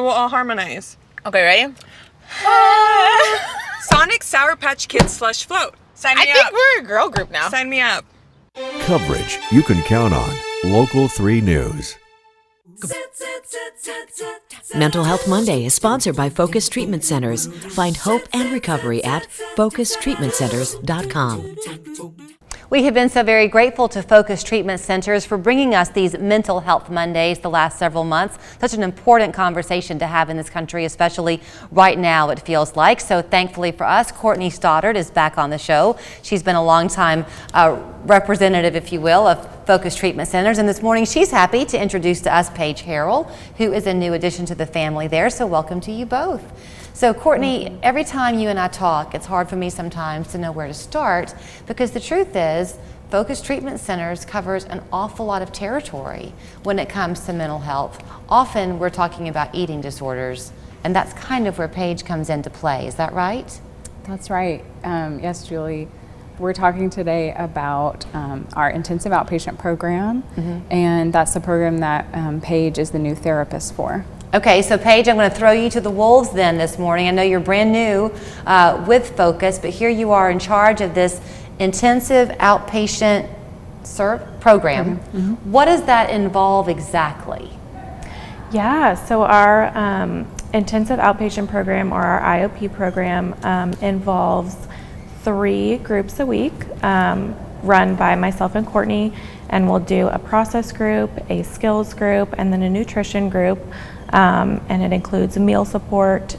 We'll all harmonize. Okay, ready? Sonic Sour Patch Kids slush float. Sign me I up. think we're a girl group now. Sign me up. Coverage you can count on. Local 3 News. Mental Health Monday is sponsored by Focus Treatment Centers. Find hope and recovery at FocusTreatmentCenters.com. We have been so very grateful to Focus Treatment Centers for bringing us these Mental Health Mondays the last several months. Such an important conversation to have in this country, especially right now, it feels like. So thankfully for us, Courtney Stoddard is back on the show. She's been a long-time representative, if you will, of Focus Treatment Centers. And this morning, she's happy to introduce to us Paige Harrell, who is a new addition to the family there. So welcome to you both. So Courtney, every time you and I talk, it's hard for me sometimes to know where to start, because the truth is, Focus Treatment Centers covers an awful lot of territory when it comes to mental health. Often we're talking about eating disorders, and that's kind of where Paige comes into play. Is that right? That's right. Yes, Julie. We're talking today about our intensive outpatient program, and that's the program that Paige is the new therapist for. Okay, so Paige, I'm going to throw you to the wolves then this morning. I know you're brand new with Focus, but here you are in charge of this intensive outpatient program. What does that involve exactly? Yeah, so our intensive outpatient program, or our IOP program, involves 3 groups a week run by myself and Courtney, and we'll do a process group, a skills group, and then a nutrition group. And it includes meal support,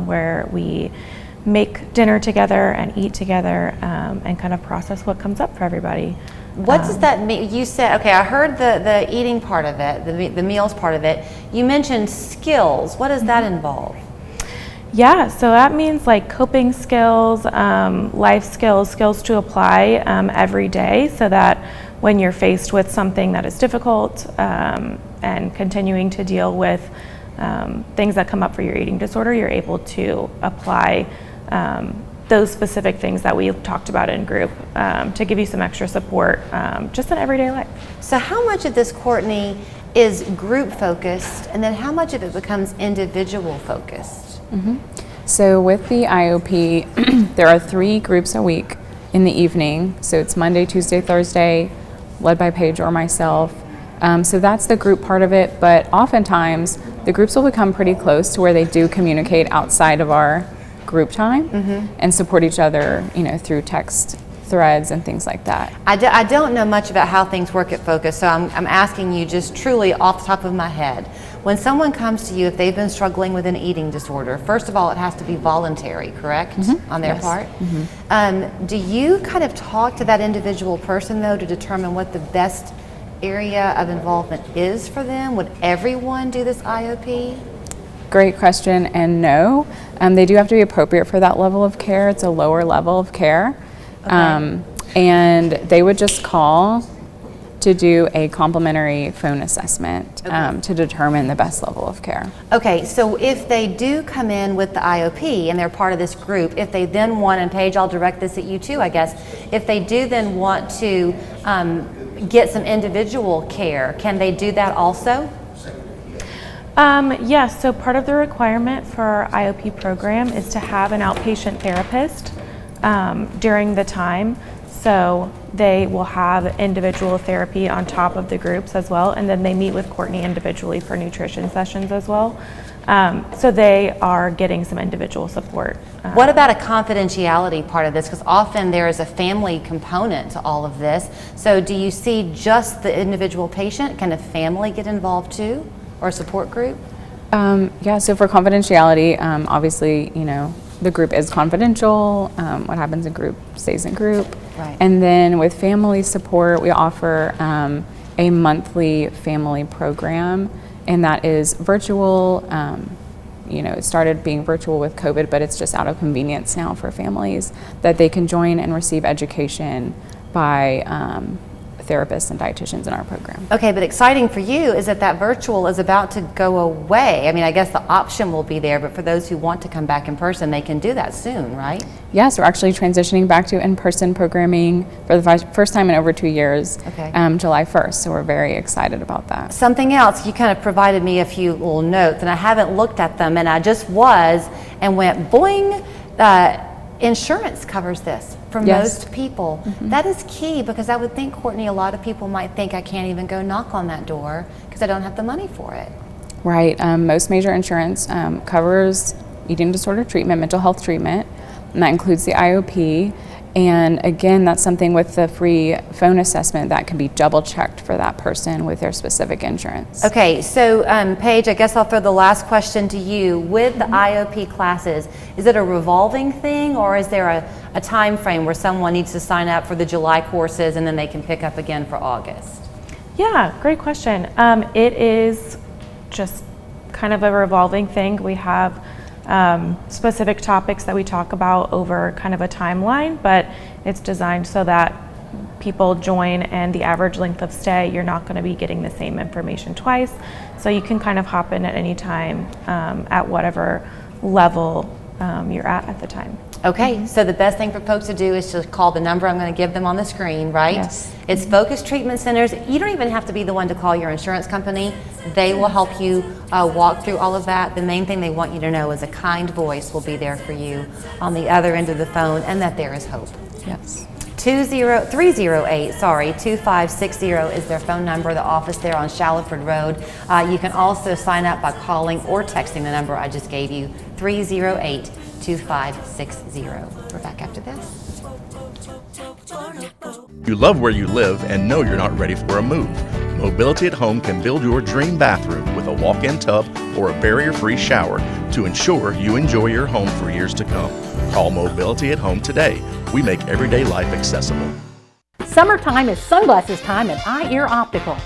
where we make dinner together and eat together, and kind of process what comes up for everybody. What does that mean? You said, okay, I heard the eating part of it, the meals part of it. You mentioned skills. What does that involve? Yeah, so that means like coping skills, life skills, skills to apply every day, so that when you're faced with something that is difficult and continuing to deal with things that come up for your eating disorder, you're able to apply those specific things that we talked about in group to give you some extra support just in everyday life. So how much of this, Courtney, is group focused, and then how much of it becomes individual focused? So with the IOP, there are 3 groups a week in the evening. So it's Monday, Tuesday, Thursday, led by Paige or myself. So that's the group part of it, but oftentimes the groups will become pretty close to where they do communicate outside of our group time and support each other, through text threads and things like that. I don't know much about how things work at Focus, so I'm asking you just truly off the top of my head. When someone comes to you, if they've been struggling with an eating disorder, first of all, it has to be voluntary, correct, on their part? Do you kind of talk to that individual person, though, to determine what the best area of involvement is for them? Would everyone do this IOP? Great question, and no. They do have to be appropriate for that level of care. It's a lower level of care. And they would just call to do a complimentary phone assessment to determine the best level of care. Okay, so if they do come in with the IOP and they're part of this group, if they then want, and Paige, I'll direct this at you too, I guess, if they do then want to get some individual care, can they do that also? Yes, so part of the requirement for our IOP program is to have an outpatient therapist during the time. So they will have individual therapy on top of the groups as well, and then they meet with Courtney individually for nutrition sessions as well. So they are getting some individual support. What about a confidentiality part of this? Because often there is a family component to all of this. So do you see just the individual patient? Can a family get involved too, or a support group? Yeah, so for confidentiality, obviously, the group is confidential. What happens in group stays in group. Right. And then with family support, we offer a monthly family program, and that is virtual. It started being virtual with COVID, but it's just out of convenience now for families that they can join and receive education by therapists and dietitians in our program. Okay, but exciting for you is that virtual is about to go away. I mean, I guess the option will be there, but for those who want to come back in person, they can do that soon, right? Yes, we're actually transitioning back to in-person programming for the first time in over 2 years, Okay. July 1st, so we're very excited about that. Something else, you kind of provided me a few little notes, and I haven't looked at them, and I just was and went, boing, insurance covers this for Yes. most people. That is key, because I would think, Courtney, a lot of people might think I can't even go knock on that door because I don't have the money for it. Right, most major insurance covers eating disorder treatment, mental health treatment, and that includes the IOP. And again, that's something with the free phone assessment that can be double checked for that person with their specific insurance. Okay, so Paige, I guess I'll throw the last question to you. With the IOP classes, is it a revolving thing, or is there a time frame where someone needs to sign up for the July courses and then they can pick up again for August? Yeah, great question. It is just kind of a revolving thing. We have specific topics that we talk about over kind of a timeline, but it's designed so that people join, and the average length of stay, you're not going to be getting the same information twice. So you can kind of hop in at any time at whatever level you're at the time. Okay, so the best thing for folks to do is to call the number I'm going to give them on the screen, right? Yes. It's Focus Treatment Centers. You don't even have to be the one to call your insurance company. They will help you walk through all of that. The main thing they want you to know is a kind voice will be there for you on the other end of the phone, and that there is hope. Yes. 2560 is their phone number, the office there on Shallowford Road. You can also sign up by calling or texting the number I just gave you, 308-2560. We're back after this. You love where you live and know you're not ready for a move. Mobility at Home can build your dream bathroom with a walk-in tub or a barrier-free shower to ensure you enjoy your home for years to come. Call Mobility at Home today. We make everyday life accessible. Summertime is sunglasses time at Eye Ear Optical.